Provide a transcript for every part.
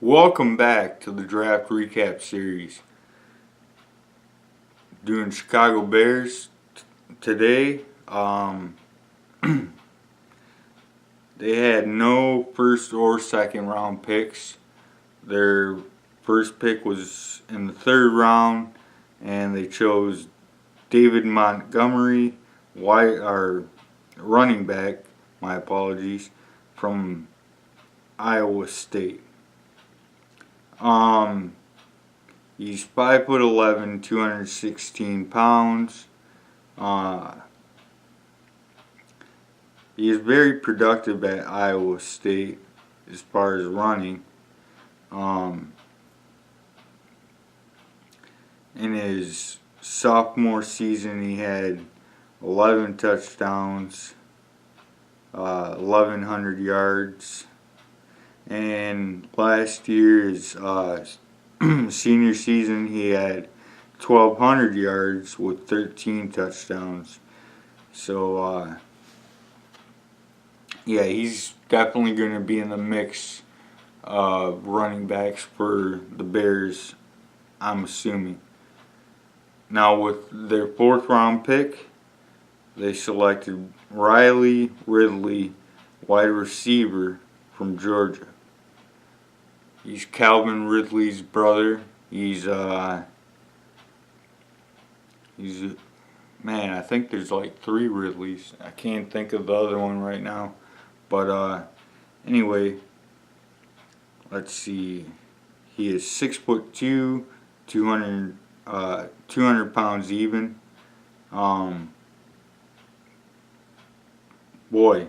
Welcome back to the Draft Recap Series. Doing Chicago Bears today. They had no first or second round picks. Their first pick was in the third round, and they chose David Montgomery, running back, my apologies, from Iowa State. He's 5'11", 216 pounds. He is very productive at Iowa State as far as running. In his sophomore season, he had 11 touchdowns, 1,100 yards. And last year's senior season, he had 1,200 yards with 13 touchdowns. So, yeah, he's definitely going to be in the mix of running backs for the Bears, I'm assuming. Now, with their fourth round pick, they selected Riley Ridley, wide receiver from Georgia. He's Calvin Ridley's brother. He's man, I think there's like 3 Ridleys. I can't think of the other one right now. But anyway, let's see. He is 6'2", 200 pounds even. Boy,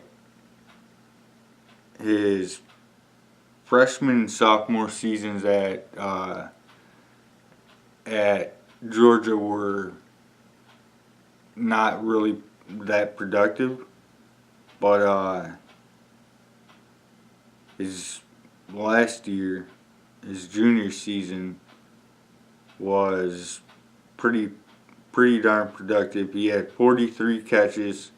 his freshman and sophomore seasons at Georgia were not really that productive, but his last year, his junior season, was pretty darn productive. He had 43 catches,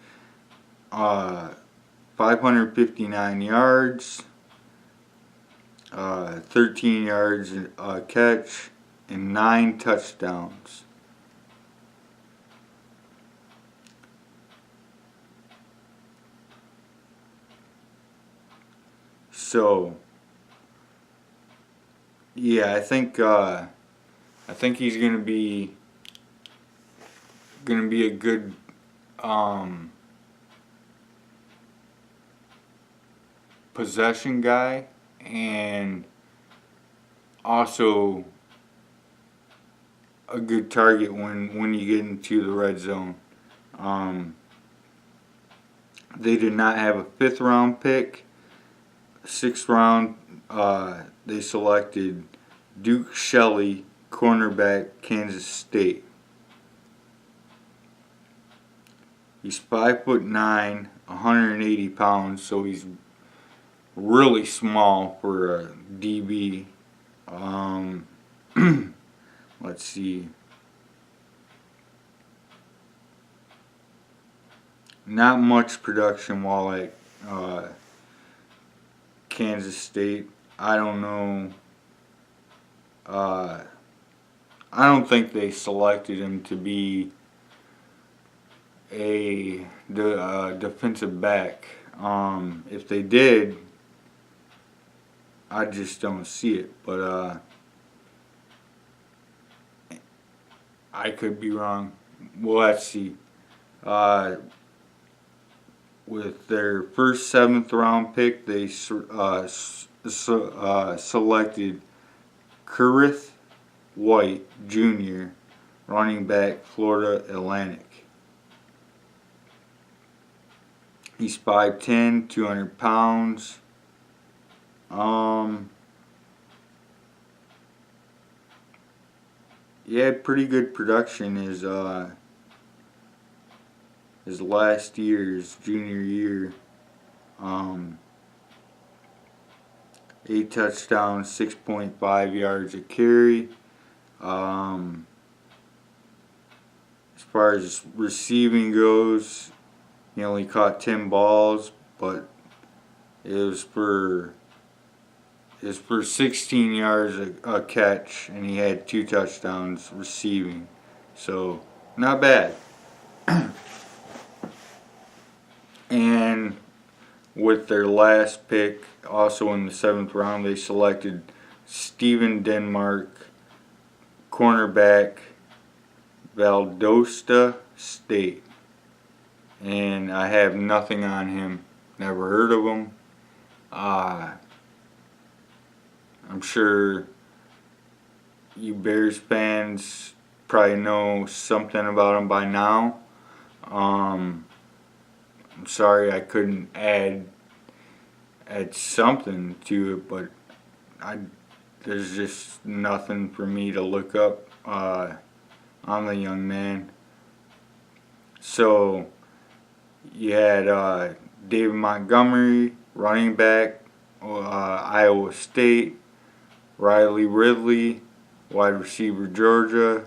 559 yards, 13 yards a catch, and 9 touchdowns. So, yeah, I think he's gonna be a good possession guy, and also a good target when you get into the red zone. They did not have a 5th round pick. 6th round, they selected Duke Shelley, cornerback, Kansas State. He's 5'9", 180 pounds, so he's really small for a DB. Let's see. Not much production while at Kansas State. I don't know. I don't think they selected him to be a defensive back. If they did, I just don't see it. But I could be wrong. Well, let's see. With their first 7th round pick, they selected Kerrith White Jr., running back, Florida Atlantic. He's 5'10", 200 pounds. He had pretty good production his last year, his junior year. 8 touchdowns, 6.5 yards a carry. As far as receiving goes, he only caught 10 balls, but it was for is for 16 yards a catch, and he had 2 touchdowns receiving. So, not bad. And with their last pick, also in the 7th round, they selected Steven Denmark, cornerback, Valdosta State. And I have nothing on him. Never heard of him. I'm sure you Bears fans probably know something about him by now. I'm sorry I couldn't add something to it, but there's just nothing for me to look up on the young man. So you had David Montgomery, running back, Iowa State, Riley Ridley, wide receiver Georgia,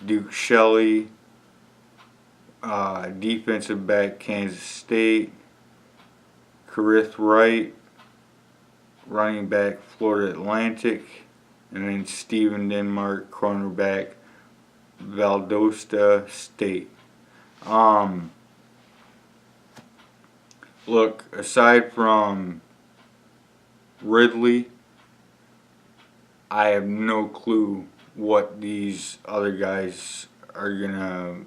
Duke Shelley, defensive back Kansas State, Karith Wright, running back Florida Atlantic, and then Steven Denmark, cornerback Valdosta State. Look, aside from Ridley, I have no clue what these other guys are gonna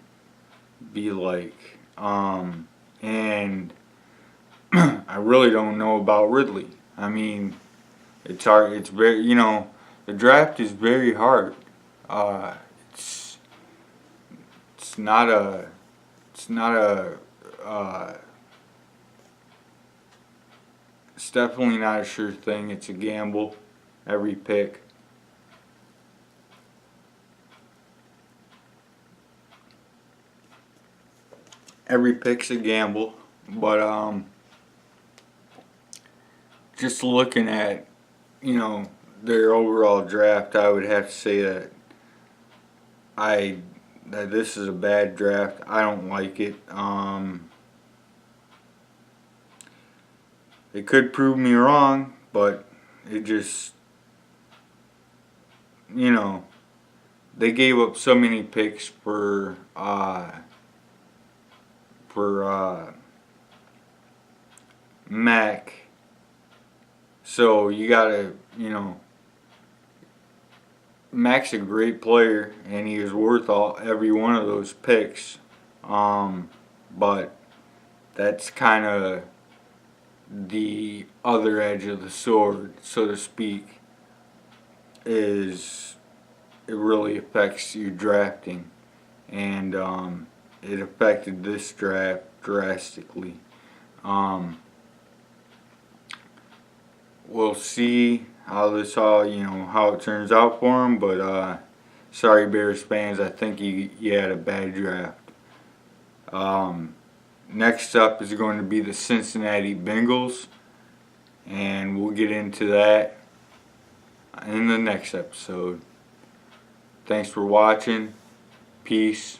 be like. And I really don't know about Ridley. I mean, it's hard. It's very, the draft is very hard. It's not a it's definitely not a sure thing. It's a gamble every pick. Every pick's a gamble, but just looking at, their overall draft, I would have to say that this is a bad draft. I don't like it. It could prove me wrong, but it just, they gave up so many picks for Mac. So you gotta, Mac's a great player, and he is worth every one of those picks. But that's kind of the other edge of the sword, so to speak, is it really affects your drafting, and it affected this draft drastically. We'll see how this all, how it turns out for him, but sorry Bears fans, I think you had a bad draft. Next up is going to be the Cincinnati Bengals, and we'll get into that in the next episode. Thanks for watching. Peace.